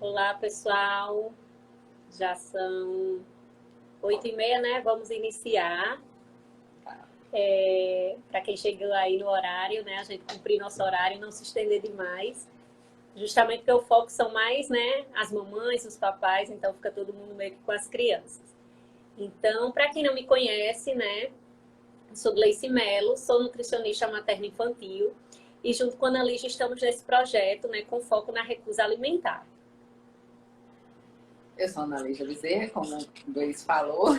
Olá, pessoal. Já são 8h30, né? Vamos iniciar. Para quem chegou aí no horário, né? A gente cumprir nosso horário, não se estender demais. Justamente porque o foco são mais, né? As mamães, os papais, então fica todo mundo meio que com as crianças. Então, para quem não me conhece, né? Eu sou Gleice Mello, sou nutricionista materno-infantil e junto com a Ana Lígia estamos nesse projeto, né? Com foco na recusa alimentar. Eu sou Ana Lígia Bezerra, como o Gleice falou,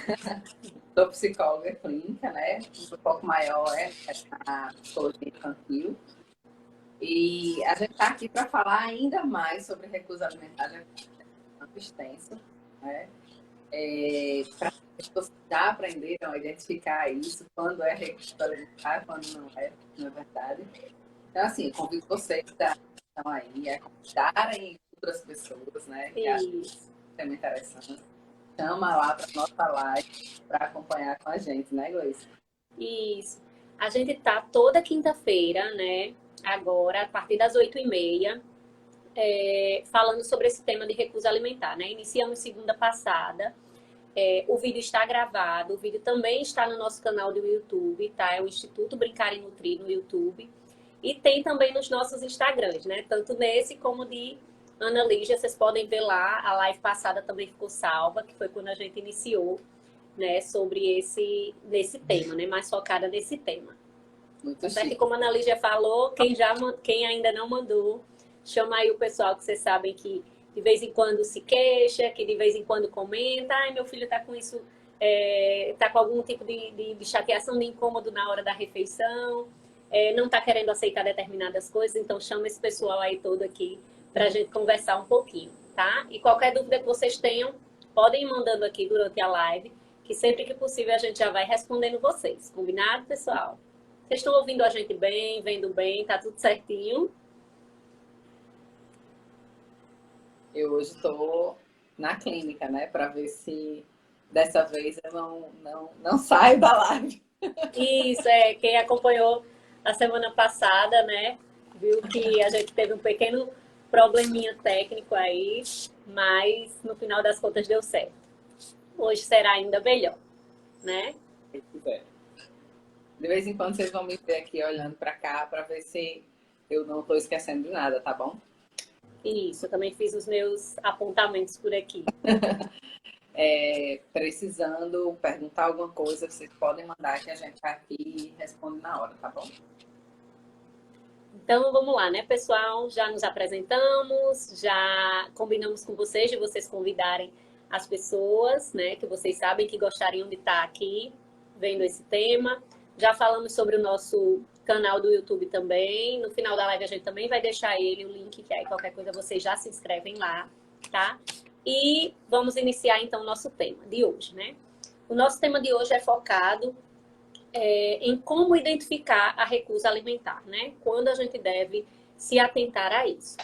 sou psicóloga clínica, né? O foco maior é a psicologia infantil. E a gente está aqui para falar ainda mais sobre recusa alimentar, já muito extenso, né? Para que vocês já aprenderam a identificar isso, quando é recusa alimentar, quando não é verdade. Então, assim, convido vocês que estão aí a convidarem outras pessoas, né? Que acham que é muito interessante. Chama lá para nossa live para acompanhar com a gente, né, Gleice? Isso. A gente tá toda quinta-feira, né? Agora, a partir das 8h30, falando sobre esse tema de recusa alimentar, né? Iniciamos segunda passada. O vídeo está gravado, o vídeo também está no nosso canal do YouTube, tá? É o Instituto Brincar e Nutrir no YouTube. E tem também nos nossos Instagrams, né? Tanto nesse como de Ana Lígia, vocês podem ver lá. A live passada também ficou salva, que foi quando a gente iniciou, né, sobre nesse tema, né, mais focada nesse tema. Muito certo? chique. E como a Ana Lígia falou, quem ainda não mandou, chama aí o pessoal que vocês sabem que de vez em quando se queixa, que de vez em quando comenta, ai, meu filho tá com isso, tá com algum tipo de chateação, de incômodo na hora da refeição, não tá querendo aceitar determinadas coisas, então chama esse pessoal aí todo aqui pra gente conversar um pouquinho, tá? E qualquer dúvida que vocês tenham, podem ir mandando aqui durante a live, que sempre que possível a gente já vai respondendo vocês. Combinado, pessoal? Vocês estão ouvindo a gente bem, vendo bem, tá tudo certinho? Eu hoje estou na clínica, né, para ver se dessa vez eu não saio da live. Isso, quem acompanhou a semana passada, né, viu que a gente teve um pequeno probleminha técnico aí, mas no final das contas deu certo. Hoje será ainda melhor, né? De vez em quando vocês vão me ver aqui olhando para cá para ver se eu não estou esquecendo de nada, tá bom? Isso, eu também fiz os meus apontamentos por aqui. Precisando perguntar alguma coisa, vocês podem mandar que a gente tá aqui e responde na hora, tá bom? Então, vamos lá, né, pessoal? Já nos apresentamos, já combinamos com vocês de vocês convidarem as pessoas, né, que vocês sabem que gostariam de estar aqui vendo esse tema. Já falamos sobre o nosso canal do YouTube também. No final da live a gente também vai deixar ele, o link, que aí qualquer coisa vocês já se inscrevem lá, tá? E vamos iniciar então o nosso tema de hoje, né? O nosso tema de hoje é focado em como identificar a recusa alimentar, né? Quando a gente deve se atentar a isso.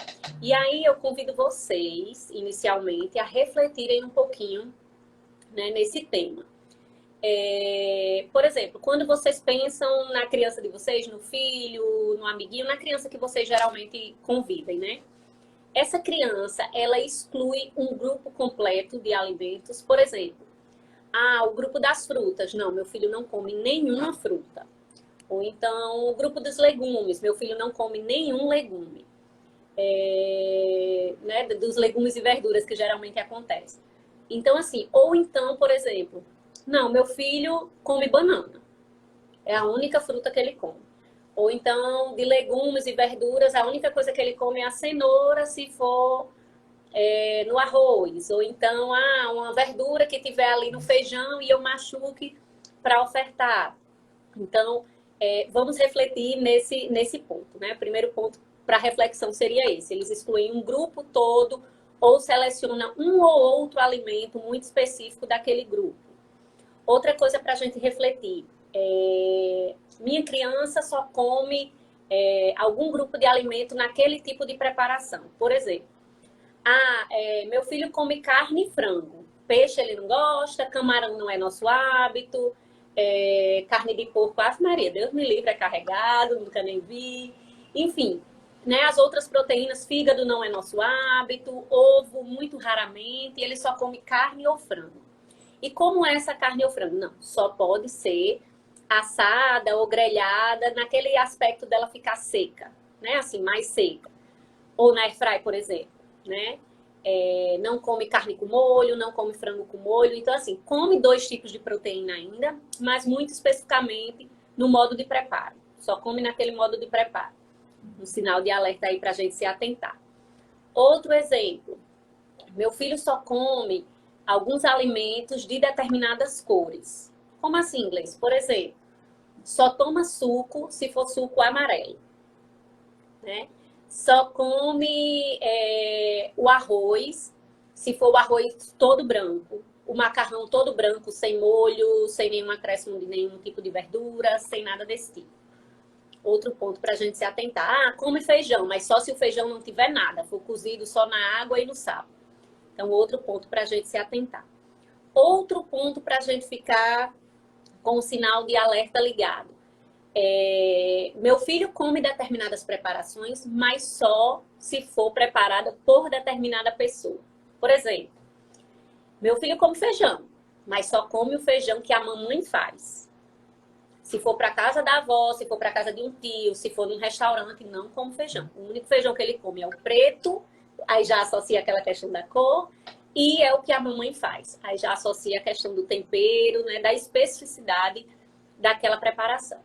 E aí eu convido vocês, inicialmente, a refletirem um pouquinho, né, nesse tema. Por exemplo, quando vocês pensam na criança de vocês, no filho, no amiguinho, na criança que vocês geralmente convivem, né? Essa criança, ela exclui um grupo completo de alimentos, por exemplo, o grupo das frutas. Não, meu filho não come nenhuma fruta. Ou então, o grupo dos legumes. Meu filho não come nenhum legume. Né, dos legumes e verduras que geralmente acontece. Então, assim, ou então, por exemplo, não, meu filho come banana. É a única fruta que ele come. Ou então, de legumes e verduras, a única coisa que ele come é a cenoura, se for no arroz, ou então uma verdura que tiver ali no feijão e eu machuque para ofertar. Então, vamos refletir nesse ponto, né? O primeiro ponto para reflexão seria esse: eles excluem um grupo todo ou selecionam um ou outro alimento muito específico daquele grupo. Outra coisa para a gente refletir: minha criança só come algum grupo de alimento naquele tipo de preparação. Por exemplo, meu filho come carne e frango. Peixe ele não gosta, camarão não é nosso hábito, carne de porco, Ave Maria, Deus me livre, é carregado, nunca nem vi. Enfim, né? As outras proteínas, fígado não é nosso hábito, ovo muito raramente, ele só come carne ou frango. E como é essa carne ou frango? Não, só pode ser assada ou grelhada, naquele aspecto dela ficar seca, né? Assim, mais seca. Ou na airfry, por exemplo, né? Não come carne com molho, não come frango com molho. Então, assim, come 2 tipos de proteína ainda, mas muito especificamente no modo de preparo. Só come naquele modo de preparo. Um sinal de alerta aí pra gente se atentar. Outro exemplo. Meu filho só come alguns alimentos de determinadas cores. Como assim, inglês? Por exemplo, só toma suco se for suco amarelo, né? Só come o arroz se for o arroz todo branco. O macarrão todo branco, sem molho, sem nenhum acréscimo de nenhum tipo de verdura, sem nada desse tipo. Outro ponto para a gente se atentar. Ah, come feijão, mas só se o feijão não tiver nada, for cozido só na água e no sal. Então, outro ponto para a gente se atentar. Outro ponto para a gente ficar com o sinal de alerta ligado. Meu filho come determinadas preparações, mas só se for preparada por determinada pessoa. Por exemplo, meu filho come feijão, mas só come o feijão que a mamãe faz. Se for para casa da avó, se for para casa de um tio, se for num restaurante, não come feijão. O único feijão que ele come é o preto, aí já associa aquela questão da cor, e é o que a mamãe faz. Aí já associa a questão do tempero, né, da especificidade daquela preparação.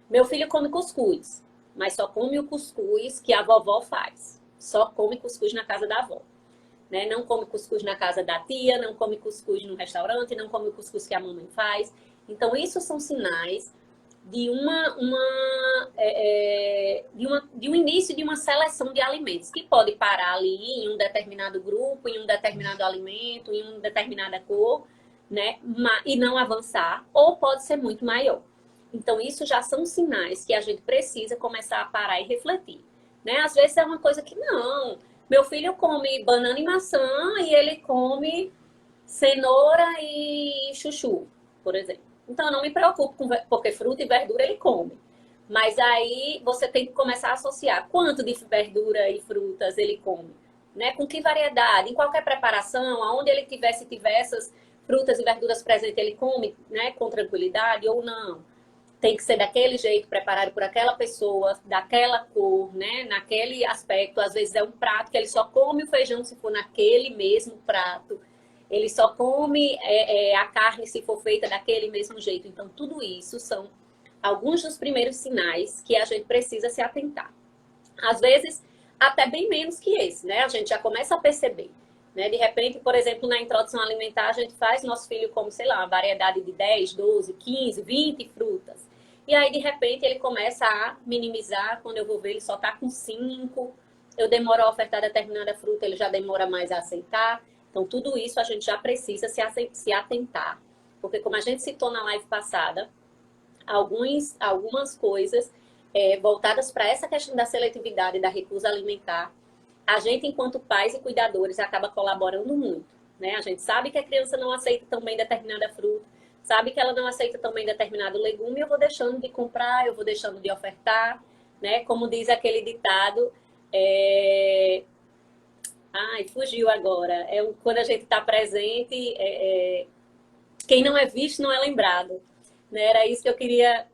Meu filho come cuscuz, mas só come o cuscuz que a vovó faz. Só come cuscuz na casa da avó. Né? Não come cuscuz na casa da tia, não come cuscuz no restaurante, não come o cuscuz que a mamãe faz. Então, isso são sinais de de um início de uma seleção de alimentos, que pode parar ali em um determinado grupo, em um determinado alimento, em uma determinada cor, né? E não avançar, ou pode ser muito maior. Então, isso já são sinais que a gente precisa começar a parar e refletir. Né? Às vezes é uma coisa que não. Meu filho come banana e maçã e ele come cenoura e chuchu, por exemplo. Então, eu não me preocupo, porque fruta e verdura ele come. Mas aí você tem que começar a associar quanto de verdura e frutas ele come. Né? Com que variedade, em qualquer preparação, aonde ele tiver, se tiver essas frutas e verduras presentes, ele come, né, com tranquilidade ou não. Tem que ser daquele jeito, preparado por aquela pessoa, daquela cor, né? Naquele aspecto. Às vezes é um prato que ele só come o feijão se for naquele mesmo prato. Ele só come a carne se for feita daquele mesmo jeito. Então, tudo isso são alguns dos primeiros sinais que a gente precisa se atentar. Às vezes, até bem menos que esse, né? A gente já começa a perceber. Né? De repente, por exemplo, na introdução alimentar, a gente faz, nosso filho come, sei lá, uma variedade de 10, 12, 15, 20 frutas. E aí, de repente, ele começa a minimizar. Quando eu vou ver, ele só tá com 5. Eu demoro a ofertar determinada fruta, ele já demora mais a aceitar. Então, tudo isso a gente já precisa se atentar. Porque, como a gente citou na live passada, algumas coisas voltadas para essa questão da seletividade e da recusa alimentar, a gente, enquanto pais e cuidadores, acaba colaborando muito. Né? A gente sabe que a criança não aceita tão bem determinada fruta, sabe que ela não aceita também determinado legume, eu vou deixando de comprar, eu vou deixando de ofertar, né? Como diz aquele ditado, ai, fugiu agora. Quando a gente está presente, quem não é visto não é lembrado. Né? Era isso que eu queria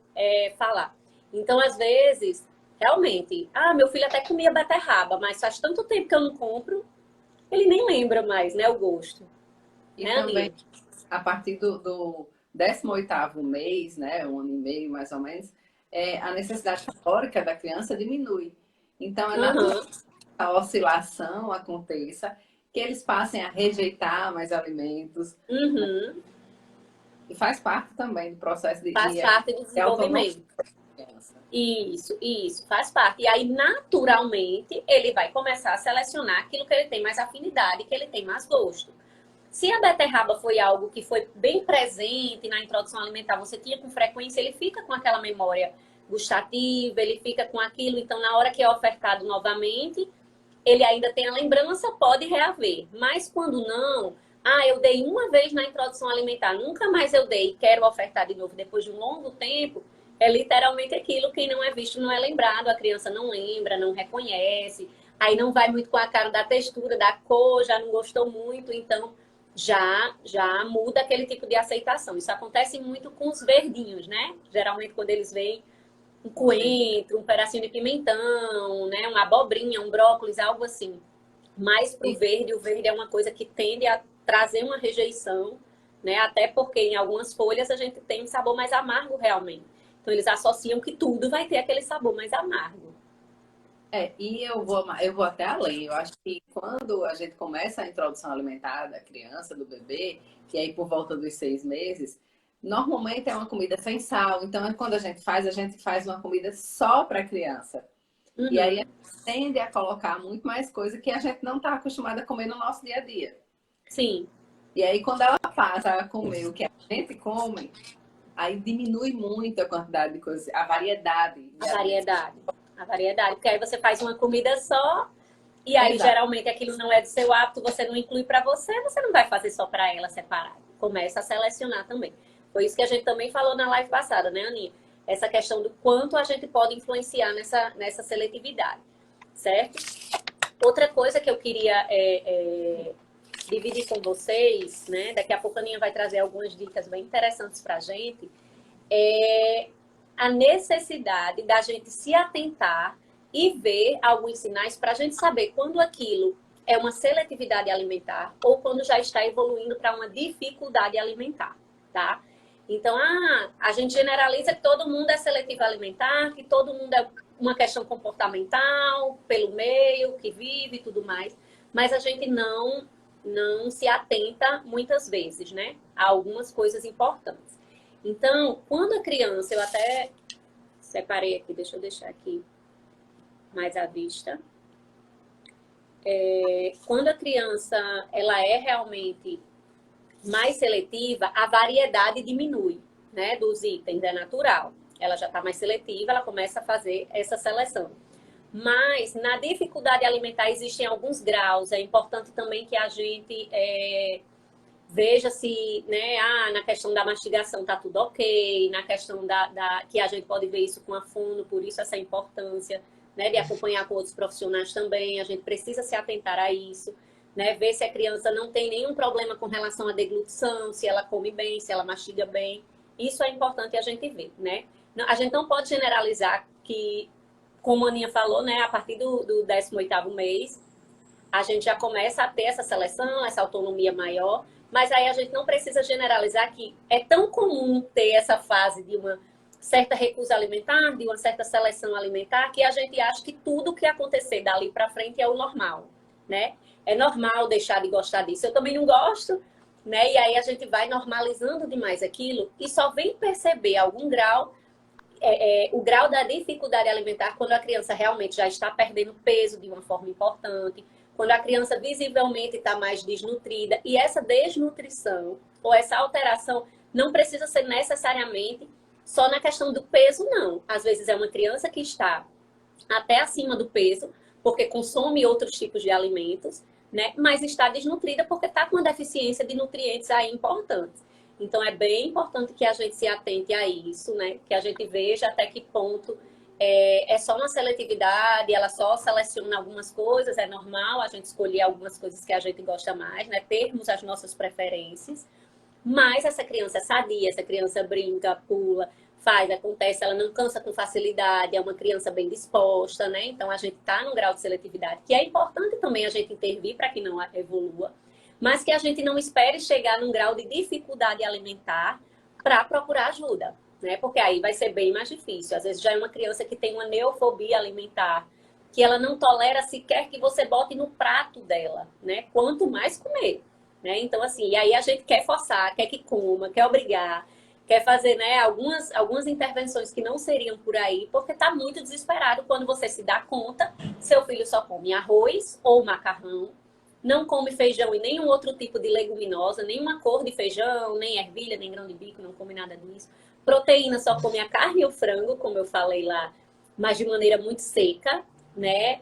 falar. Então, às vezes, realmente, meu filho até comia beterraba, mas faz tanto tempo que eu não compro, ele nem lembra mais, né, o gosto. E né, também, Aline? a partir do 18º mês, né, 1 ano e meio mais ou menos, a necessidade calórica da criança diminui. Então, é natural Uhum. que a oscilação aconteça, que eles passem a rejeitar mais alimentos. Uhum. E faz parte também do processo Faz parte do de autonomia desenvolvimento. da criança. Isso, faz parte. E aí, naturalmente, ele vai começar a selecionar aquilo que ele tem mais afinidade, que ele tem mais gosto. Se a beterraba foi algo que foi bem presente na introdução alimentar, você tinha com frequência, ele fica com aquela memória gustativa, ele fica com aquilo. Então, na hora que é ofertado novamente, ele ainda tem a lembrança, pode reaver. Mas quando não, eu dei uma vez na introdução alimentar, nunca mais eu dei, quero ofertar de novo depois de um longo tempo, É literalmente aquilo, quem não é visto não é lembrado, a criança não lembra, não reconhece, aí não vai muito com a cara da textura, da cor, já não gostou muito, então já muda aquele tipo de aceitação. Isso acontece muito com os verdinhos, né? Geralmente quando eles veem um coentro, um pedacinho de pimentão, né? Uma abobrinha, um brócolis, algo assim. Mais pro verde, o verde é uma coisa que tende a trazer uma rejeição, né? Até porque em algumas folhas a gente tem um sabor mais amargo realmente. Então eles associam que tudo vai ter aquele sabor mais amargo. E eu vou até além. Eu acho que quando a gente começa a introdução alimentar da criança, do bebê, que aí por volta dos 6 meses, normalmente é uma comida sem sal. Então, quando a gente faz uma comida só para a criança. E aí a Uhum. gente tende a colocar muito mais coisa que a gente não está acostumada a comer no nosso dia a dia. Sim, E aí, quando ela passa a comer o que a gente come, aí diminui muito a quantidade de coisas, a variedade a de alimentos. variedade. A variedade. Porque aí você faz uma comida só, e aí Exato. geralmente aquilo não é do seu hábito, você não inclui para você, você não vai fazer só para ela separado. Começa a selecionar também. Foi isso que a gente também falou na live passada, né, Aninha? Essa questão do quanto a gente pode influenciar nessa seletividade, certo? Outra coisa que eu queria dividir com vocês, né? Daqui a pouco a Aninha vai trazer algumas dicas bem interessantes para a gente, é a necessidade da gente se atentar e ver alguns sinais para a gente saber quando aquilo é uma seletividade alimentar ou quando já está evoluindo para uma dificuldade alimentar, tá? Então, a gente generaliza que todo mundo é seletivo alimentar, que todo mundo é uma questão comportamental, pelo meio que vive e tudo mais, mas a gente não se atenta muitas vezes, né, a algumas coisas importantes. Então, quando a criança, eu até separei aqui, deixa eu deixar aqui mais à vista. Quando a criança ela é realmente mais seletiva, a variedade diminui, né, dos itens, é natural. Ela já está mais seletiva, ela começa a fazer essa seleção. Mas na dificuldade alimentar existem alguns graus. É importante também que a gente veja se, né, na questão da mastigação tá tudo ok, na questão que a gente pode ver isso com a fono, por isso essa importância, né, de acompanhar com outros profissionais também, a gente precisa se atentar a isso, né, ver se a criança não tem nenhum problema com relação à deglutição, se ela come bem, se ela mastiga bem, isso é importante a gente ver, né. A gente não pode generalizar que, como a Aninha falou, né, a partir do 18º mês, a gente já começa a ter essa seleção, essa autonomia maior, mas aí a gente não precisa generalizar que é tão comum ter essa fase de uma certa recusa alimentar, de uma certa seleção alimentar, que a gente acha que tudo que acontecer dali para frente é o normal, né? É normal deixar de gostar disso. Eu também não gosto, né? E aí a gente vai normalizando demais aquilo e só vem perceber algum grau, o grau da dificuldade alimentar quando a criança realmente já está perdendo peso de uma forma importante, quando a criança visivelmente está mais desnutrida. E essa desnutrição ou essa alteração não precisa ser necessariamente só na questão do peso, não. Às vezes é uma criança que está até acima do peso, porque consome outros tipos de alimentos, né? Mas está desnutrida porque está com uma deficiência de nutrientes aí importantes. Então é bem importante que a gente se atente a isso, né? Que a gente veja até que ponto é só uma seletividade, ela só seleciona algumas coisas, é normal a gente escolher algumas coisas que a gente gosta mais, né? Termos as nossas preferências. Mas essa criança é sadia, essa criança brinca, pula, faz, acontece, ela não cansa com facilidade, é uma criança bem disposta, né? Então a gente está num grau de seletividade que é importante também a gente intervir para que não evolua, mas que a gente não espere chegar num grau de dificuldade alimentar para procurar ajuda, né? Porque aí vai ser bem mais difícil. Às vezes já é uma criança que tem uma neofobia alimentar, que ela não tolera sequer que você bote no prato dela, né? Quanto mais comer. Né? Então, assim, e aí a gente quer forçar, quer que coma, quer obrigar, quer fazer, né, algumas intervenções que não seriam por aí, porque está muito desesperado quando você se dá conta, seu filho só come arroz ou macarrão, não come feijão e nenhum outro tipo de leguminosa, nenhuma cor de feijão, nem ervilha, nem grão de bico, não come nada disso. Proteína só come a carne e o frango, como eu falei lá, mas de maneira muito seca, né?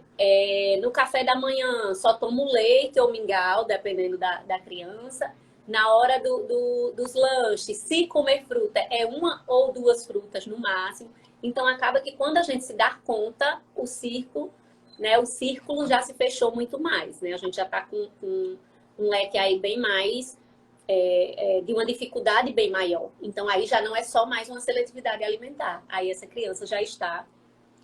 No café da manhã só tomo leite ou mingau, dependendo da criança. Na hora dos lanches, se comer fruta, é uma ou duas frutas no máximo. Então, acaba que quando a gente se dá conta, o círculo, né, o círculo já se fechou muito mais, né? A gente já está com um leque aí bem mais, de uma dificuldade bem maior. Então, aí já não é só mais uma seletividade alimentar. Aí essa criança já está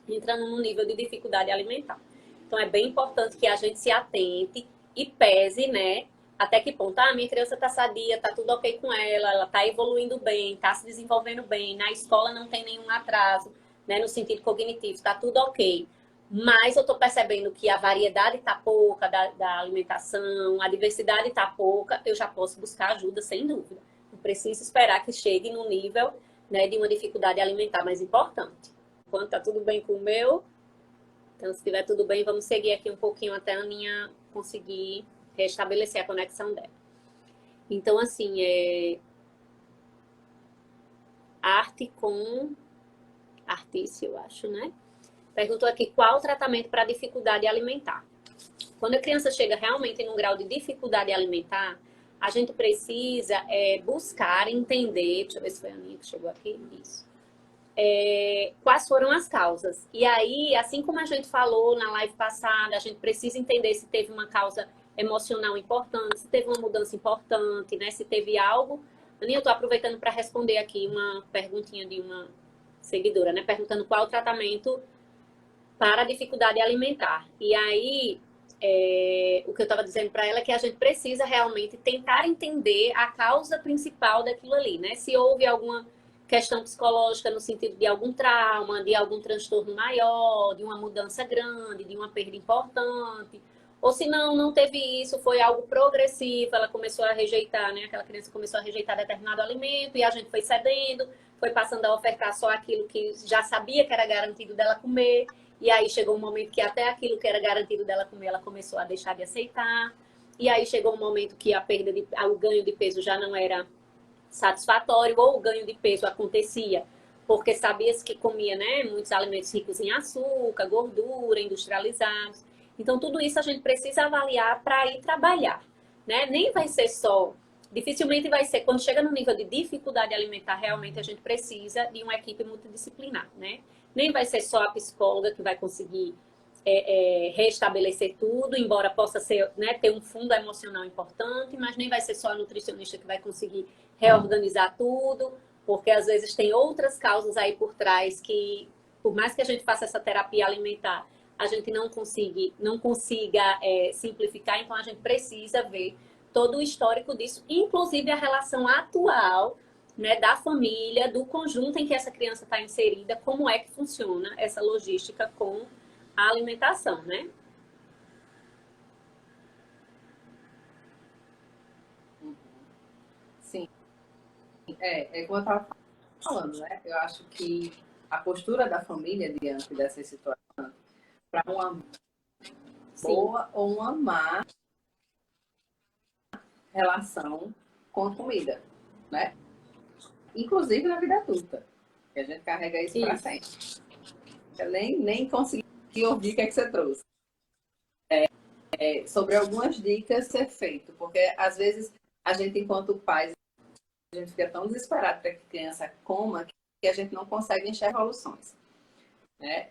entrando num nível de dificuldade alimentar. Então, é bem importante que a gente se atente e pese, né? Até que ponto? Ah, minha criança está sadia, está tudo ok com ela está evoluindo bem, está se desenvolvendo bem, na escola não tem nenhum atraso, né? No sentido cognitivo, está tudo ok. Mas eu estou percebendo que a variedade está pouca da alimentação, a diversidade está pouca, eu já posso buscar ajuda, sem dúvida. Não preciso esperar que chegue no nível, né, de uma dificuldade alimentar mais importante. Enquanto está tudo bem com o meu, então, se estiver tudo bem, vamos seguir aqui um pouquinho até a Aninha conseguir restabelecer a conexão dela. Então, assim, arte com artícia, eu acho, né? Perguntou aqui qual o tratamento para dificuldade alimentar. Quando a criança chega realmente num grau de dificuldade alimentar, a gente precisa buscar entender. Deixa eu ver se foi a Aninha que chegou aqui. Isso. Quais foram as causas. E aí, assim como a gente falou na live passada, a gente precisa entender se teve uma causa emocional importante, se teve uma mudança importante, né? Se teve algo. Aninha, eu estou aproveitando para responder aqui uma perguntinha de uma seguidora, né? Perguntando qual o tratamento para a dificuldade alimentar. E aí, o que eu estava dizendo para ela é que a gente precisa realmente tentar entender a causa principal daquilo ali, né? Se houve alguma questão psicológica no sentido de algum trauma, de algum transtorno maior, de uma mudança grande, de uma perda importante. Ou se não teve isso, foi algo progressivo, ela começou a rejeitar, né? Aquela criança começou a rejeitar determinado alimento e a gente foi cedendo, foi passando a ofertar só aquilo que já sabia que era garantido dela comer. E aí chegou um momento que até aquilo que era garantido dela comer, ela começou a deixar de aceitar. E aí chegou um momento que o ganho de peso já não era satisfatório, ou o ganho de peso acontecia porque sabia-se que comia, né, muitos alimentos ricos em açúcar, gordura, industrializados. Então, tudo isso a gente precisa avaliar para ir trabalhar, né? Nem vai ser só, dificilmente vai ser, quando chega no nível de dificuldade alimentar, realmente a gente precisa de uma equipe multidisciplinar, né? Nem vai ser só a psicóloga que vai conseguir restabelecer tudo, embora possa ser, né, ter um fundo emocional importante, mas nem vai ser só a nutricionista que vai conseguir reorganizar tudo, porque às vezes tem outras causas aí por trás que, por mais que a gente faça essa terapia alimentar, a gente não consiga simplificar, então a gente precisa ver todo o histórico disso, inclusive a relação atual, né, da família, do conjunto em que essa criança está inserida, como é que funciona essa logística com a alimentação, né? Sim, como eu estava falando, né? Eu acho que a postura da família diante dessa situação, para uma boa Sim. ou uma má relação com a comida, né? Inclusive na vida adulta, que a gente carrega isso para sempre. Eu nem consegui ouvir o que é que você trouxe. Sobre algumas dicas ser feito, porque às vezes a gente, enquanto pais, a gente fica tão desesperado para que a criança coma que a gente não consegue enxergar soluções. Né?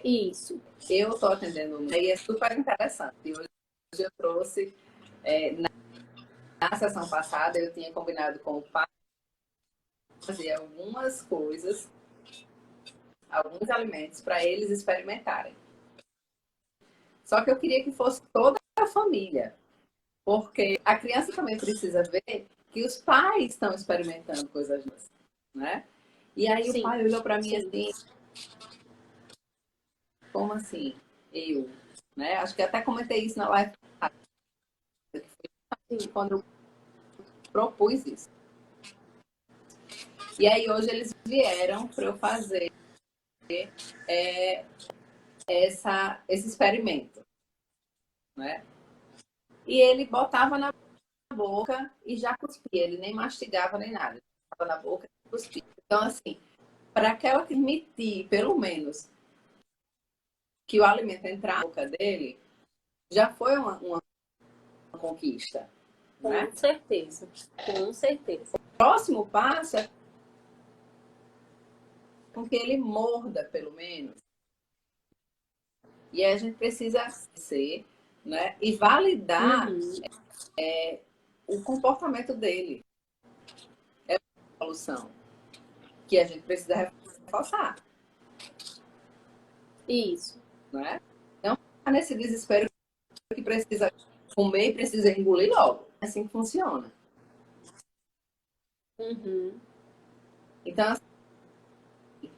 Isso. Eu estou atendendo e é super interessante. Hoje eu trouxe, na sessão passada, eu tinha combinado com o pai fazer algumas coisas, alguns alimentos para eles experimentarem. Só que eu queria que fosse toda a família, porque a criança também precisa ver que os pais estão experimentando coisas novas, né? E aí Sim. O pai olhou para mim assim, como assim? Eu, né? Acho que até comentei isso na live quando eu propus isso. E aí hoje eles vieram para eu fazer esse experimento, né? E ele botava na boca e já cuspia, ele nem mastigava nem nada, ele botava na boca e cuspia. Então assim, para aquela que permitir, pelo menos, que o alimento entrar na boca dele, já foi uma conquista, né? Com certeza, com certeza. O próximo passo é com que ele morda, pelo menos. E aí a gente precisa ser, né? E validar o comportamento dele. É a solução que a gente precisa reforçar. Isso. Né? Não ficar nesse desespero que precisa comer e precisa engolir logo. É assim que funciona. Uhum. Então, assim,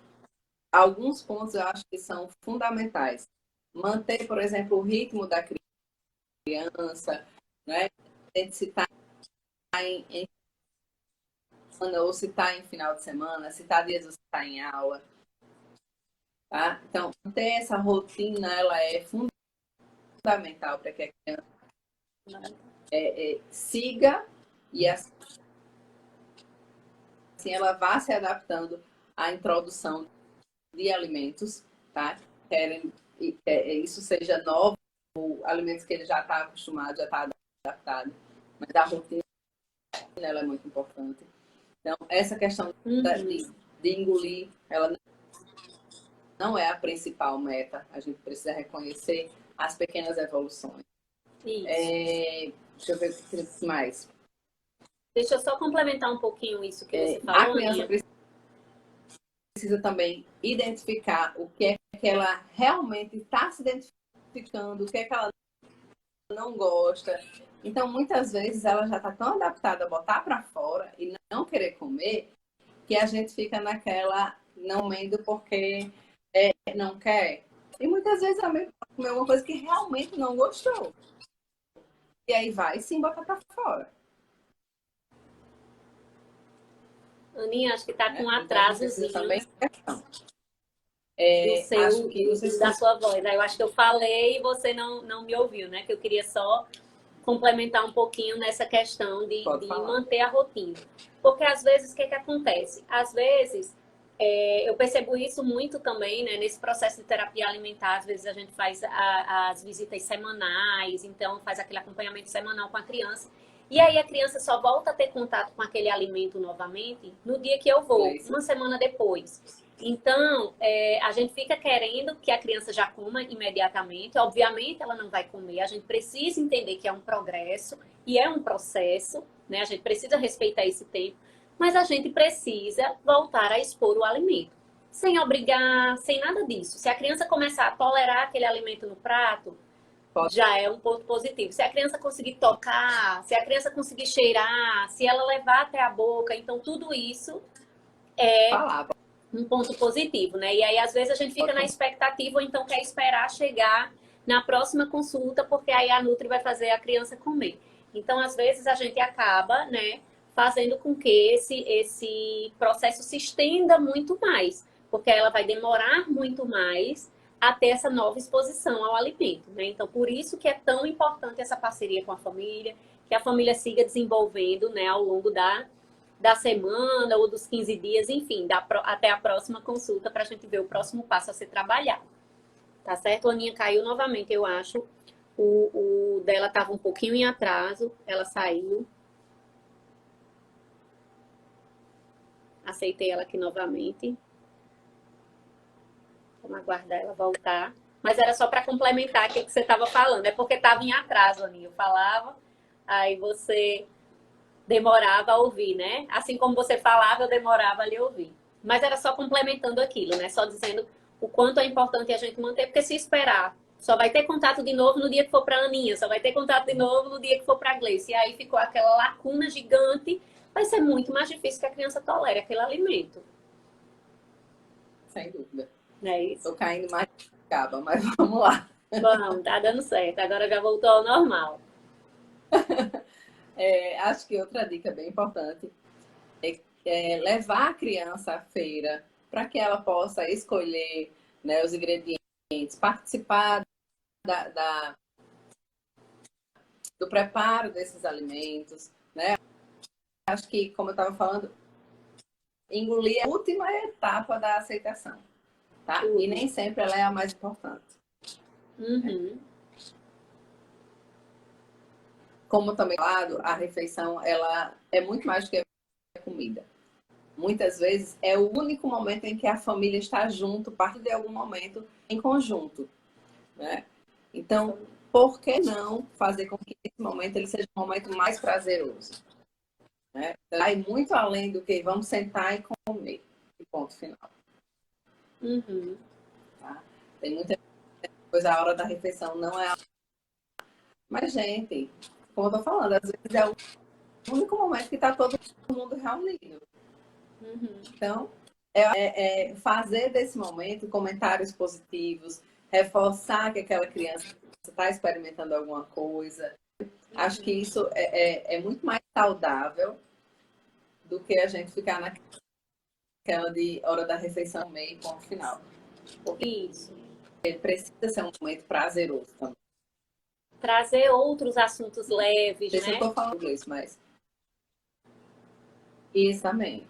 alguns pontos eu acho que são fundamentais. Manter, por exemplo, o ritmo da criança, né? Se está em semana ou se está em final de semana, se está dias ou se está em aula. Tá? Então, ter essa rotina, ela é fundamental para que a criança siga e assim ela vá se adaptando à introdução de alimentos, tá? Querem isso seja novo, alimentos que ele já está acostumado, já está adaptado, mas a rotina ela é muito importante. Então, essa questão de engolir, ela não é a principal meta. A gente precisa reconhecer as pequenas evoluções. Deixa eu ver o que mais. Deixa eu só complementar um pouquinho isso que você falou, a criança Aninha. Precisa também identificar o que é que ela realmente está se identificando, o que é que ela não gosta. Então, muitas vezes, ela já está tão adaptada a botar para fora e não querer comer, que a gente fica naquela não comendo porque não quer. E muitas vezes também comer uma coisa que realmente não gostou. E aí vai sim botar para fora. Aninha, acho que está com um atrasozinho então, também da sua voz. Eu acho que eu falei e você não me ouviu, né? Que eu queria só complementar um pouquinho nessa questão de manter a rotina. Porque às vezes, o que acontece? Às vezes, eu percebo isso muito também, né? Nesse processo de terapia alimentar, às vezes a gente faz as visitas semanais, então faz aquele acompanhamento semanal com a criança. E aí a criança só volta a ter contato com aquele alimento novamente no dia que eu vou, uma semana depois. Então, a gente fica querendo que a criança já coma imediatamente. Obviamente, ela não vai comer. A gente precisa entender que é um progresso e é um processo, né? A gente precisa respeitar esse tempo, mas a gente precisa voltar a expor o alimento. Sem obrigar, sem nada disso. Se a criança começar a tolerar aquele alimento no prato, já é um ponto positivo. Se a criança conseguir tocar, se a criança conseguir cheirar, se ela levar até a boca, então tudo isso é um ponto positivo, né? E aí, às vezes, a gente fica na expectativa ou então quer esperar chegar na próxima consulta, porque aí a Nutri vai fazer a criança comer. Então, às vezes, a gente acaba, né, fazendo com que esse processo se estenda muito mais, porque ela vai demorar muito mais a ter essa nova exposição ao alimento, né? Então, por isso que é tão importante essa parceria com a família, que a família siga desenvolvendo, né, ao longo da semana ou dos 15 dias, enfim, até a próxima consulta para a gente ver o próximo passo a ser trabalhado. Tá certo? A Aninha caiu novamente, eu acho. O dela estava um pouquinho em atraso, ela saiu. Aceitei ela aqui novamente. Vamos aguardar ela voltar. Mas era só para complementar o que você estava falando. É porque estava em atraso, Aninha. Eu falava, aí você demorava a ouvir, né? Assim como você falava, eu demorava a lhe ouvir. Mas era só complementando aquilo, né? Só dizendo o quanto é importante a gente manter, porque se esperar, só vai ter contato de novo no dia que for para a Aninha, só vai ter contato de novo no dia que for para a Gleice. E aí ficou aquela lacuna gigante, vai ser muito mais difícil que a criança tolere aquele alimento. Sem dúvida. Não é isso? Tô caindo mais acaba, mas vamos lá. Bom, tá dando certo. Agora já voltou ao normal. Acho que outra dica bem importante é levar a criança à feira para que ela possa escolher, né, os ingredientes, participar do preparo desses alimentos, né? Acho que, como eu estava falando, engolir é a última etapa da aceitação, tá? E nem sempre ela é a mais importante. Uhum. como também falado, a refeição ela é muito mais do que a comida. Muitas vezes é o único momento em que a família está junto, parte de algum momento em conjunto, né? Então, por que não fazer com que esse momento ele seja um momento mais prazeroso? Né? Vai muito além do que vamos sentar e comer, e ponto final. Uhum. Tá? Tem muita coisa, a hora da refeição não é. Mas, gente, como eu tô falando, às vezes é o único momento que está todo mundo reunido. Uhum. Então, fazer desse momento comentários positivos, reforçar que aquela criança está experimentando alguma coisa. Acho que isso é muito mais saudável do que a gente ficar naquela de hora da refeição meio e ponto final. Porque Isso. precisa ser um momento prazeroso também. Trazer outros assuntos leves, Não sei se eu né? estou falando isso, mas... Exatamente.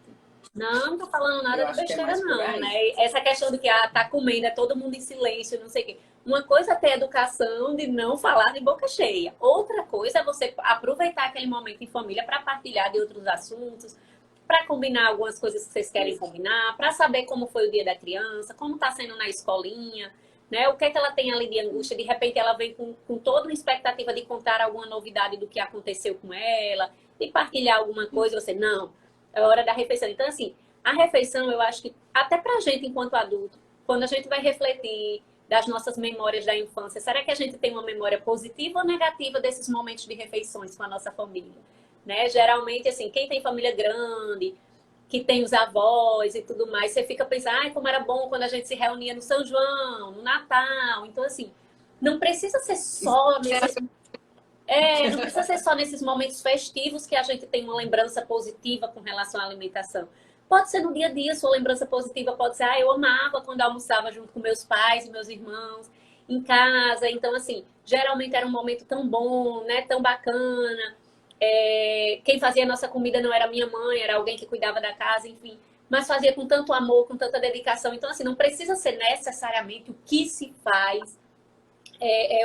Não tô falando nada Eu de acho que é besteira, mais por não, aí. né? Essa questão de que tá comendo, é todo mundo em silêncio, não sei o quê. Uma coisa é ter educação de não falar de boca cheia. Outra coisa é você aproveitar aquele momento em família para partilhar de outros assuntos, para combinar algumas coisas que vocês querem combinar, para saber como foi o dia da criança, como está sendo na escolinha, né? O que é que ela tem ali de angústia. De repente ela vem com toda uma expectativa de contar alguma novidade do que aconteceu com ela, de partilhar alguma coisa, você, não, é hora da refeição. Então, assim, a refeição, eu acho que até pra gente, enquanto adulto, quando a gente vai refletir das nossas memórias da infância, será que a gente tem uma memória positiva ou negativa desses momentos de refeições com a nossa família? Né? Geralmente, assim, quem tem família grande, que tem os avós e tudo mais, você fica pensando, ai, como era bom quando a gente se reunia no São João, no Natal. Então, assim, não precisa ser só nesses não precisa ser só nesses momentos festivos que a gente tem uma lembrança positiva com relação à alimentação. Pode ser no dia a dia, sua lembrança positiva pode ser, eu amava quando eu almoçava junto com meus pais e meus irmãos em casa. Então, assim, geralmente era um momento tão bom, né? Tão bacana. Quem fazia a nossa comida não era minha mãe, era alguém que cuidava da casa, enfim. Mas fazia com tanto amor, com tanta dedicação. Então, assim, não precisa ser necessariamente o que se faz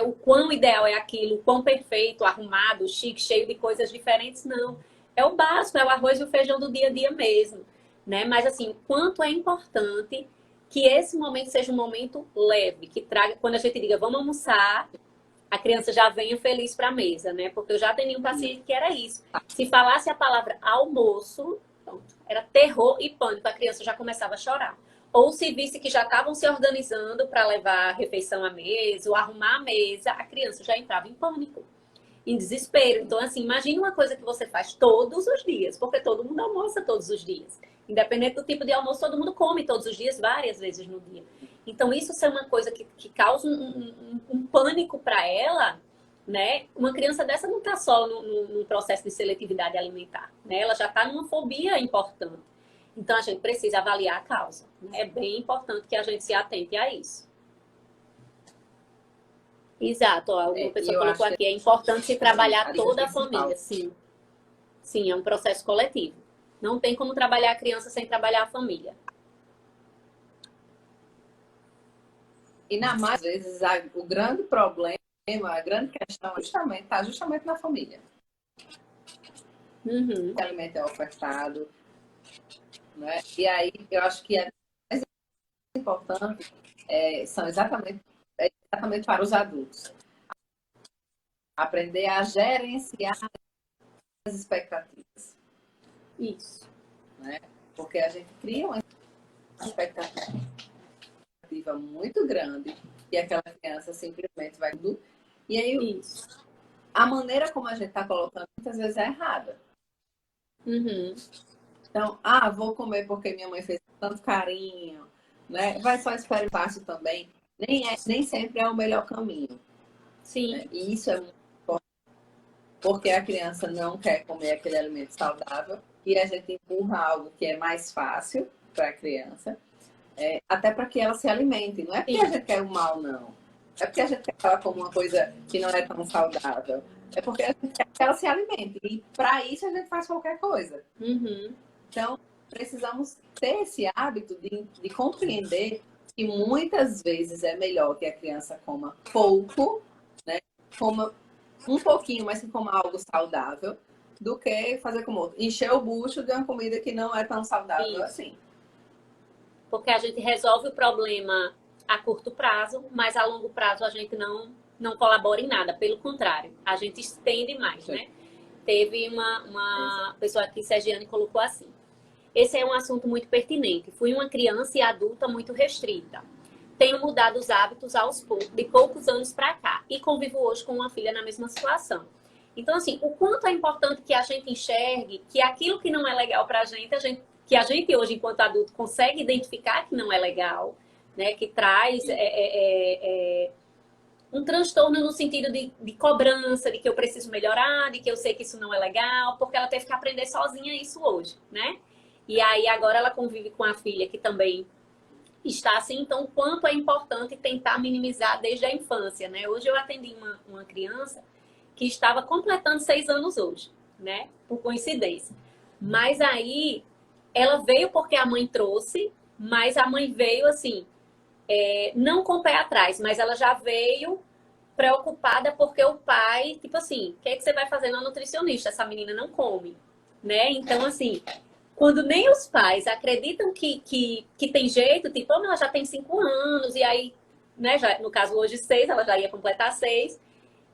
o quão ideal é aquilo, o quão perfeito, arrumado, chique, cheio de coisas diferentes, não. É o básico, é o arroz e o feijão do dia a dia mesmo, né? Mas assim, o quanto é importante que esse momento seja um momento leve, que traga, quando a gente diga vamos almoçar, a criança já venha feliz para a mesa, né? Porque eu já tenho um paciente que era isso. Se falasse a palavra almoço, pronto, era terror e pânico, a criança já começava a chorar. Ou se visse que já estavam se organizando para levar a refeição à mesa, ou arrumar a mesa, a criança já entrava em pânico, em desespero. Então, assim, imagine uma coisa que você faz todos os dias, porque todo mundo almoça todos os dias. Independente do tipo de almoço, todo mundo come todos os dias, várias vezes no dia. Então, isso é uma coisa que causa um pânico para ela, né? Uma criança dessa não está só num processo de seletividade alimentar, né? Ela já está numa fobia importante. Então, a gente precisa avaliar a causa. Né? É bem importante que a gente se atente a isso. Exato. Ó, alguma pessoa colocou aqui, é importante se trabalhar toda a família. Sim. Sim, é um processo coletivo. Não tem como trabalhar a criança sem trabalhar a família. E na mais vezes o grande problema, a grande questão está justamente na família. Uhum. O alimento é ofertado, né? E aí eu acho que é mais importante são exatamente para os adultos. Aprender a gerenciar as expectativas. Isso. Né? Porque a gente cria uma expectativa muito grande e aquela criança simplesmente vai tudo. E aí Isso. a maneira como a gente está colocando muitas vezes é errada. Uhum. Então, vou comer porque minha mãe fez tanto carinho, né? Vai só esperar fácil também. Nem sempre é o melhor caminho. Sim. Né? E isso é muito importante, porque a criança não quer comer aquele alimento saudável e a gente empurra algo que é mais fácil para a criança, até para que ela se alimente. Não é porque a gente quer o mal, não. É porque a gente quer que ela coma uma coisa que não é tão saudável. É porque a gente quer que ela se alimente. E para isso a gente faz qualquer coisa. Uhum. Então, precisamos ter esse hábito de compreender que muitas vezes é melhor que a criança coma pouco, né? Coma um pouquinho, mas que coma algo saudável, do que fazer como outro. Encher o bucho de uma comida que não é tão saudável assim. Porque a gente resolve o problema a curto prazo, mas a longo prazo a gente não colabora em nada. Pelo contrário, a gente estende mais, Sim. né? Teve uma pessoa aqui, Sergiane, colocou assim. Esse é um assunto muito pertinente. Fui uma criança e adulta muito restrita. Tenho mudado os hábitos aos poucos, de poucos anos para cá. E convivo hoje com uma filha na mesma situação. Então, assim, o quanto é importante que a gente enxergue que aquilo que não é legal para que a gente hoje, enquanto adulto, consegue identificar que não é legal, né? Que traz um transtorno no sentido de cobrança, de que eu preciso melhorar, de que eu sei que isso não é legal, porque ela teve que aprender sozinha isso hoje, né? E aí agora ela convive com a filha que também está assim, então o quanto é importante tentar minimizar desde a infância, né? Hoje eu atendi uma criança que estava completando 6 anos hoje, né? Por coincidência. Mas aí ela veio porque a mãe trouxe, mas a mãe veio assim, não com o pé atrás, mas ela já veio preocupada porque o pai, tipo assim, o que é que você vai fazer na nutricionista? Essa menina não come, né? Então, assim, quando nem os pais acreditam que tem jeito, tipo, oh, ela já tem 5 anos, e aí, né, já, no caso hoje 6, ela já ia completar 6,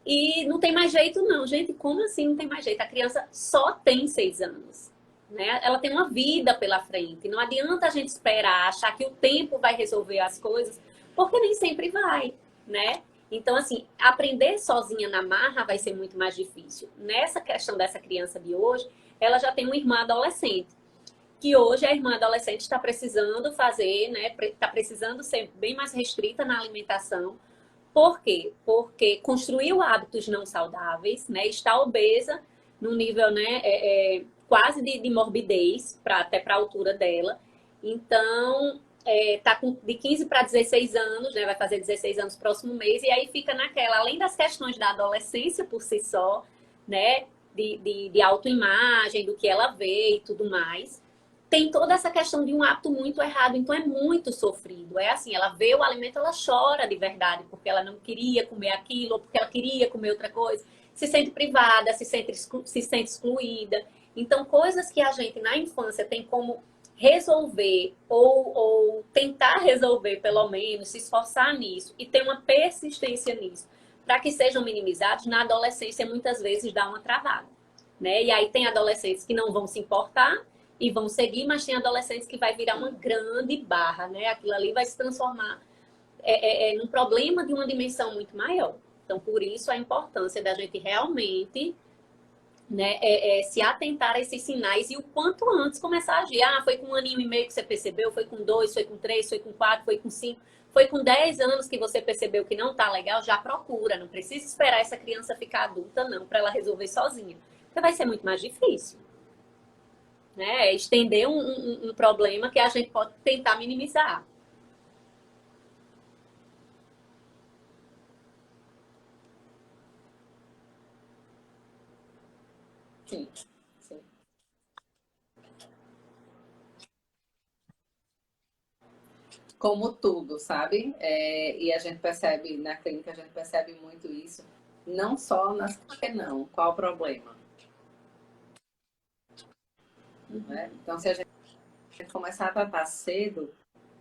e não tem mais jeito não. Gente, como assim não tem mais jeito? A criança só tem 6 anos, né? Ela tem uma vida pela frente. Não adianta a gente esperar, achar que o tempo vai resolver as coisas, porque nem sempre vai, né? Então, assim, aprender sozinha na marra vai ser muito mais difícil. Nessa questão dessa criança de hoje, ela já tem uma irmã adolescente, que hoje a irmã adolescente está precisando fazer, né? Está precisando ser bem mais restrita na alimentação. Por quê? Porque construiu hábitos não saudáveis, né? Está obesa no nível, né? Quase de morbidez, até para a altura dela. Então, tá de 15 para 16 anos, né? Vai fazer 16 anos no próximo mês, e aí fica naquela, além das questões da adolescência por si só, né? De autoimagem, do que ela vê e tudo mais, tem toda essa questão de um hábito muito errado, então é muito sofrido. É assim, ela vê o alimento, ela chora de verdade, porque ela não queria comer aquilo, ou porque ela queria comer outra coisa, se sente privada, se sente excluída. Então, coisas que a gente na infância tem como resolver, ou tentar resolver, pelo menos, se esforçar nisso, e ter uma persistência nisso, para que sejam minimizados, na adolescência muitas vezes dá uma travada, né? E aí tem adolescentes que não vão se importar, e vão seguir, mas tem adolescentes que vai virar uma grande barra, né? Aquilo ali vai se transformar num problema de uma dimensão muito maior. Então, por isso a importância da gente realmente, né, se atentar a esses sinais e o quanto antes começar a agir. Ah, foi com 1 ano e meio que você percebeu, foi com 2, foi com 3, foi com 4, foi com 5, foi com 10 anos que você percebeu que não tá legal, já procura. Não precisa esperar essa criança ficar adulta, não, para ela resolver sozinha. Porque vai ser muito mais difícil, né? Estender um problema que a gente pode tentar minimizar. Sim, sim. Como tudo, sabe? E a gente percebe, na clínica, a gente percebe muito isso. Não só nas que não. Qual o problema? Né? Então, se a gente começar a tratar cedo,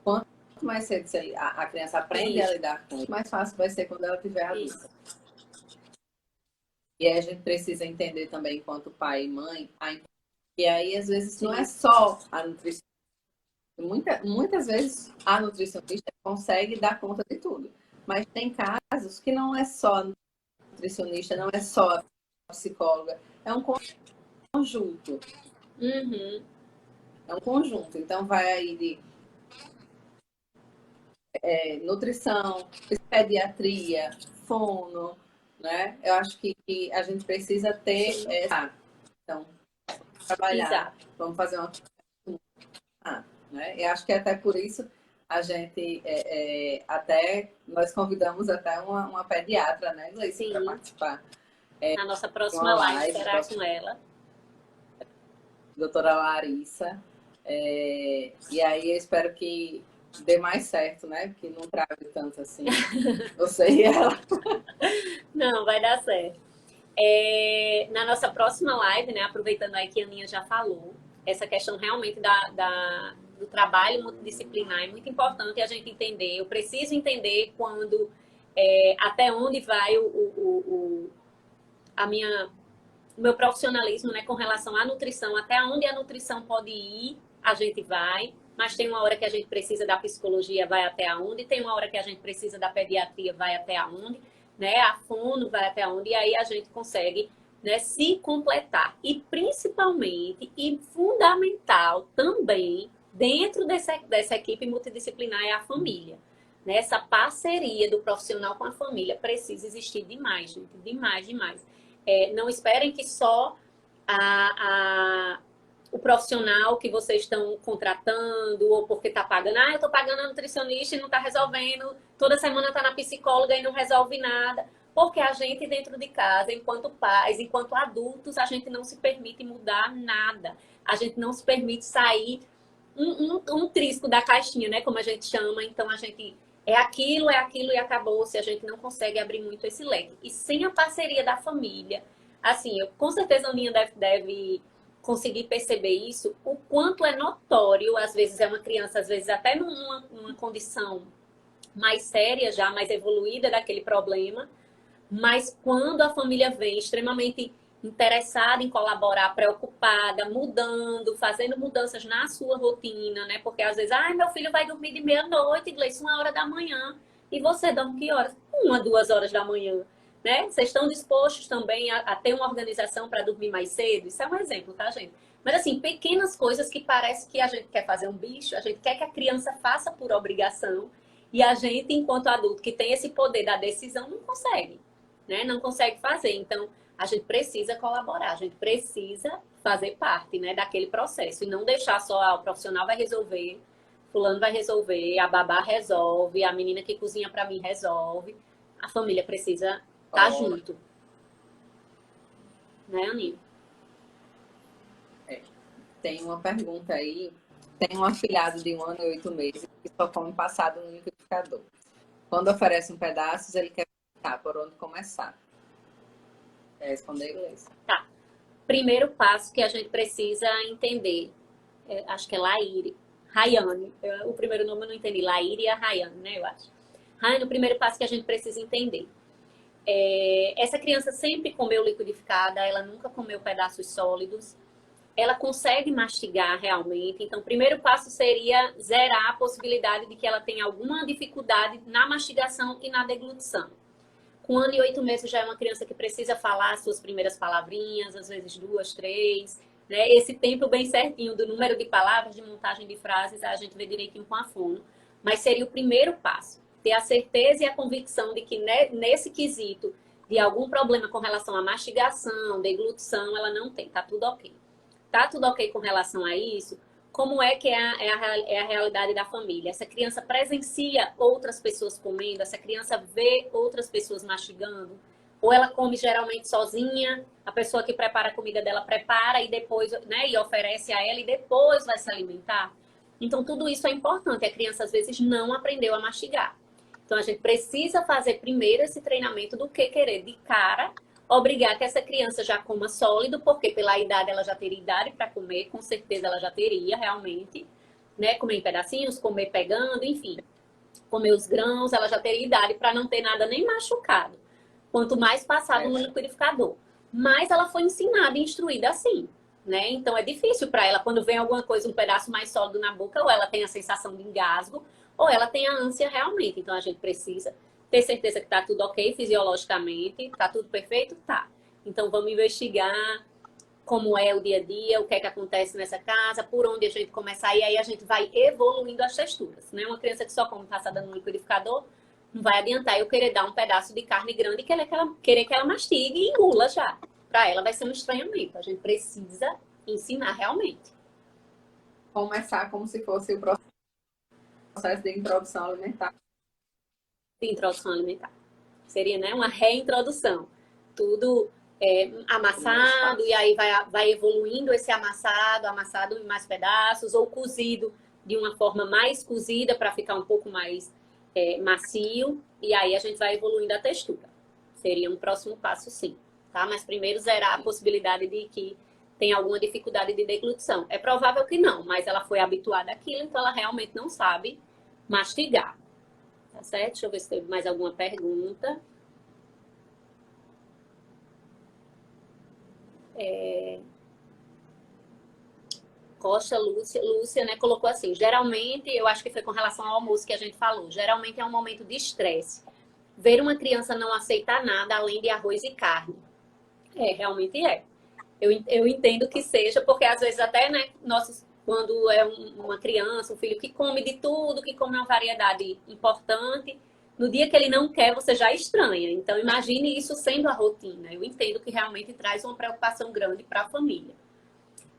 quanto mais cedo a criança aprende a lidar com isso, mais fácil vai ser quando ela tiver adulta. E aí a gente precisa entender também, enquanto pai e mãe, e aí às vezes não é só a nutrição. Muitas vezes a nutricionista consegue dar conta de tudo. Mas tem casos que não é só a nutricionista, não é só a psicóloga, é um conjunto. Uhum. É um conjunto. Então vai aí de nutrição, pediatria, fono, né? Eu acho que a gente precisa ter então, trabalhar, Exato. vamos fazer uma né? Eu acho que até por isso a gente até nós convidamos até uma pediatra, né, Gleice, para participar. A nossa próxima live será com ela. Doutora Larissa. E aí eu espero que dê mais certo, né? Que não trave tanto assim você e ela. Não, vai dar certo. Na nossa próxima live, né, aproveitando aí que a Aninha já falou, essa questão realmente do trabalho multidisciplinar é muito importante a gente entender. Eu preciso entender quando, até onde vai o meu profissionalismo, né, com relação à nutrição, até onde a nutrição pode ir, a gente vai, mas tem uma hora que a gente precisa da psicologia, vai até onde, tem uma hora que a gente precisa da pediatria, vai até onde, né, a fono vai até onde, e aí a gente consegue, né, se completar. E principalmente, e fundamental também, dentro dessa equipe multidisciplinar é a família. Né? Essa parceria do profissional com a família precisa existir demais, gente, demais, demais. Não esperem que só o profissional que vocês estão contratando ou porque está pagando. Eu estou pagando a nutricionista e não está resolvendo. Toda semana está na psicóloga e não resolve nada. Porque a gente dentro de casa, enquanto pais, enquanto adultos, a gente não se permite mudar nada. A gente não se permite sair um trisco da caixinha, né? Como a gente chama. Então, a gente é aquilo e acabou. Se a gente não consegue abrir muito esse leque. E sem a parceria da família, assim, com certeza a Aninha deve conseguir perceber isso, o quanto é notório, às vezes é uma criança, às vezes até numa condição mais séria já, mais evoluída daquele problema, mas quando a família vem extremamente interessada em colaborar, preocupada, mudando, fazendo mudanças na sua rotina, né? Porque às vezes, meu filho vai dormir de meia-noite, Gleice, 1 hora da manhã. E você dorme que horas? 1, 2 horas da manhã, né? Vocês estão dispostos também a ter uma organização para dormir mais cedo? Isso é um exemplo, tá, gente? Mas assim, pequenas coisas que parece que a gente quer fazer um bicho, a gente quer que a criança faça por obrigação, e a gente, enquanto adulto, que tem esse poder da decisão, não consegue, né? Não consegue fazer. Então, a gente precisa colaborar, a gente precisa fazer parte, né, daquele processo e não deixar só o profissional vai resolver, fulano vai resolver, a babá resolve, a menina que cozinha para mim resolve. A família precisa estar junto. Né, Aninha? Tem uma pergunta aí. Tem um afilhado de 1 ano e 8 meses que só come passado no liquidificador. Quando oferece um pedaço, ele quer saber por onde começar. Quer responder, Gleice? Tá. Primeiro passo que a gente precisa entender, acho que é Rayane. O primeiro nome eu não entendi. Laíre e a Rayane, né, eu acho. Rayane, o primeiro passo que a gente precisa entender. Essa criança sempre comeu liquidificada, ela nunca comeu pedaços sólidos. Ela consegue mastigar realmente. Então, o primeiro passo seria zerar a possibilidade de que ela tenha alguma dificuldade na mastigação e na deglutição. Com 1 ano e 8 meses já é uma criança que precisa falar as suas primeiras palavrinhas, às vezes 2, 3, né? Esse tempo bem certinho do número de palavras, de montagem de frases, a gente vê direitinho com a fono. Mas seria o primeiro passo. Ter a certeza e a convicção de que nesse quesito de algum problema com relação à mastigação, deglutição, ela não tem. Tá tudo ok. Tá tudo ok com relação a isso? Como é que é a realidade da família? Essa criança presencia outras pessoas comendo? Essa criança vê outras pessoas mastigando? Ou ela come geralmente sozinha? A pessoa que prepara a comida dela prepara e depois, né, e oferece a ela e depois vai se alimentar? Então, tudo isso é importante. A criança, às vezes, não aprendeu a mastigar. Então, a gente precisa fazer primeiro esse treinamento do que querer de cara obrigar que essa criança já coma sólido, porque pela idade ela já teria idade para comer, com certeza ela já teria realmente, né? Comer em pedacinhos, comer pegando, enfim. Comer os grãos, ela já teria idade para não ter nada nem machucado. Quanto mais passado no liquidificador. Mas ela foi ensinada e instruída assim, né? Então é difícil para ela, quando vem alguma coisa, um pedaço mais sólido na boca, ou ela tem a sensação de engasgo, ou ela tem a ânsia realmente. Então a gente precisa ter certeza que tá tudo ok fisiologicamente, tá tudo perfeito? Tá. Então vamos investigar como é o dia a dia, o que é que acontece nessa casa, por onde a gente começar, e aí a gente vai evoluindo as texturas, né? Uma criança que só come passada no liquidificador, não vai adiantar eu querer dar um pedaço de carne grande e querer que ela mastigue e engula já. Para ela vai ser um estranhamento. A gente precisa ensinar realmente. Começar como se fosse o processo de introdução alimentar. De introdução alimentar. Seria, né, uma reintrodução. Tudo amassado, e aí vai evoluindo esse amassado em mais pedaços, ou cozido de uma forma mais cozida para ficar um pouco mais macio, e aí a gente vai evoluindo a textura. Seria um próximo passo, sim. tá? Mas primeiro zerar a possibilidade de que tem alguma dificuldade de deglutição. É provável que não, mas ela foi habituada àquilo, então ela realmente não sabe mastigar. Tá certo? Deixa eu ver se teve mais alguma pergunta. Costa Lúcia, né, colocou assim, geralmente, eu acho que foi com relação ao almoço que a gente falou, geralmente é um momento de estresse. Ver uma criança não aceitar nada além de arroz e carne. Realmente é. Eu entendo que seja, porque às vezes até, né, quando é uma criança, um filho que come de tudo, que come uma variedade importante, no dia que ele não quer, você já estranha. Então, imagine isso sendo a rotina. Eu entendo que realmente traz uma preocupação grande para a família.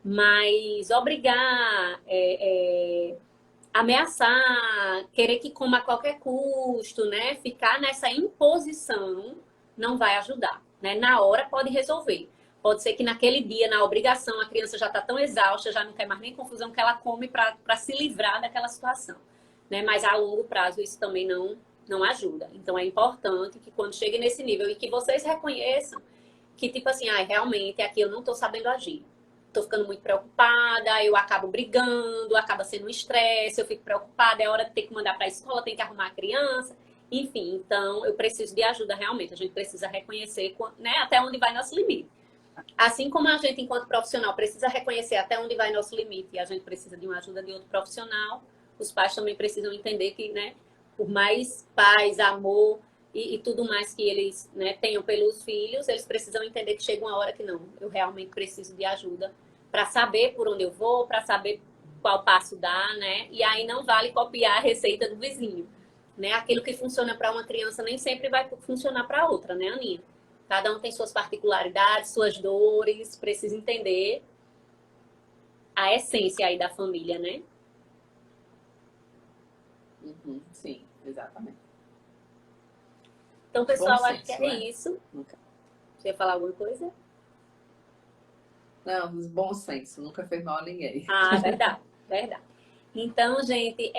Mas obrigar, ameaçar, querer que coma a qualquer custo, né? Ficar nessa imposição não vai ajudar, né? Na hora pode resolver. Pode ser que naquele dia, na obrigação, a criança já está tão exausta, já não quer mais nem confusão, que ela come para se livrar daquela situação, né? Mas a longo prazo isso também não ajuda. Então é importante que quando chegue nesse nível e que vocês reconheçam que, tipo assim, realmente aqui eu não estou sabendo agir. Tô ficando muito preocupada, eu acabo brigando, acaba sendo um estresse, eu fico preocupada, é hora de ter que mandar para a escola, tem que arrumar a criança, enfim, então eu preciso de ajuda realmente, a gente precisa reconhecer, né, até onde vai nosso limite. Assim como a gente, enquanto profissional, precisa reconhecer até onde vai nosso limite e a gente precisa de uma ajuda de outro profissional, os pais também precisam entender que, né, por mais paz, amor e tudo mais que eles, né, tenham pelos filhos, eles precisam entender que chega uma hora que não, eu realmente preciso de ajuda para saber por onde eu vou, para saber qual passo dar, né? E aí não vale copiar a receita do vizinho, né? Aquilo que funciona para uma criança nem sempre vai funcionar para outra, né, Aninha? Cada um tem suas particularidades, suas dores, precisa entender a essência aí da família, né? Sim, exatamente. Então, pessoal, Bom acho que senso, é né? isso. Você ia falar alguma coisa? Não, bom senso, nunca fez mal a ninguém. Verdade, verdade. Então, gente,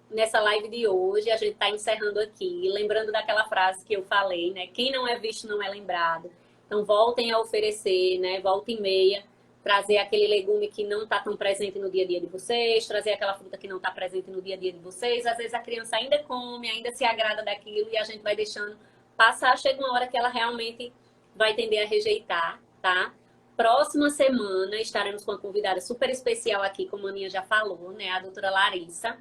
nessa live de hoje, a gente está encerrando aqui, lembrando daquela frase que eu falei, né? Quem não é visto não é lembrado. Então, voltem a oferecer, né? Volta e meia, trazer aquele legume que não está tão presente no dia a dia de vocês, trazer aquela fruta que não está presente no dia a dia de vocês. Às vezes a criança ainda come, ainda se agrada daquilo e a gente vai deixando passar. Chega uma hora que ela realmente vai tender a rejeitar, tá? Próxima semana estaremos com uma convidada super especial aqui, como a Aninha já falou, né? A doutora Larissa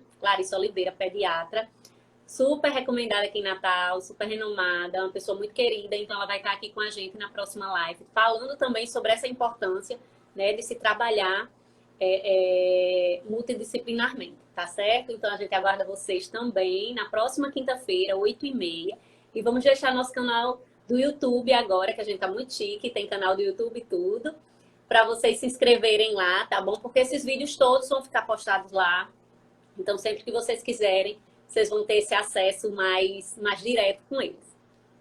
Oliveira, pediatra. Super recomendada aqui em Natal, super renomada, uma pessoa muito querida. Então, ela vai estar aqui com a gente na próxima live, falando também sobre essa importância, né, de se trabalhar multidisciplinarmente, tá certo? Então, a gente aguarda vocês também na próxima quinta-feira, 8h30. E vamos deixar nosso canal do YouTube agora, que a gente tá muito chique, tem canal do YouTube e tudo, para vocês se inscreverem lá, tá bom? Porque esses vídeos todos vão ficar postados lá. Então, sempre que vocês quiserem, vocês vão ter esse acesso mais direto com eles.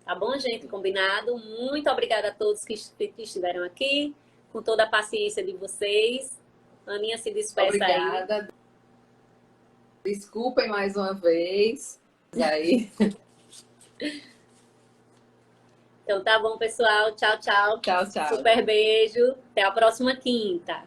Tá bom, gente? Combinado? Muito obrigada a todos que estiveram aqui, com toda a paciência de vocês. Aninha, se despeça. Obrigada. Aí. Desculpem mais uma vez. Aí. Então tá bom, pessoal. Tchau, tchau. Tchau, tchau. Super beijo. Até a próxima quinta.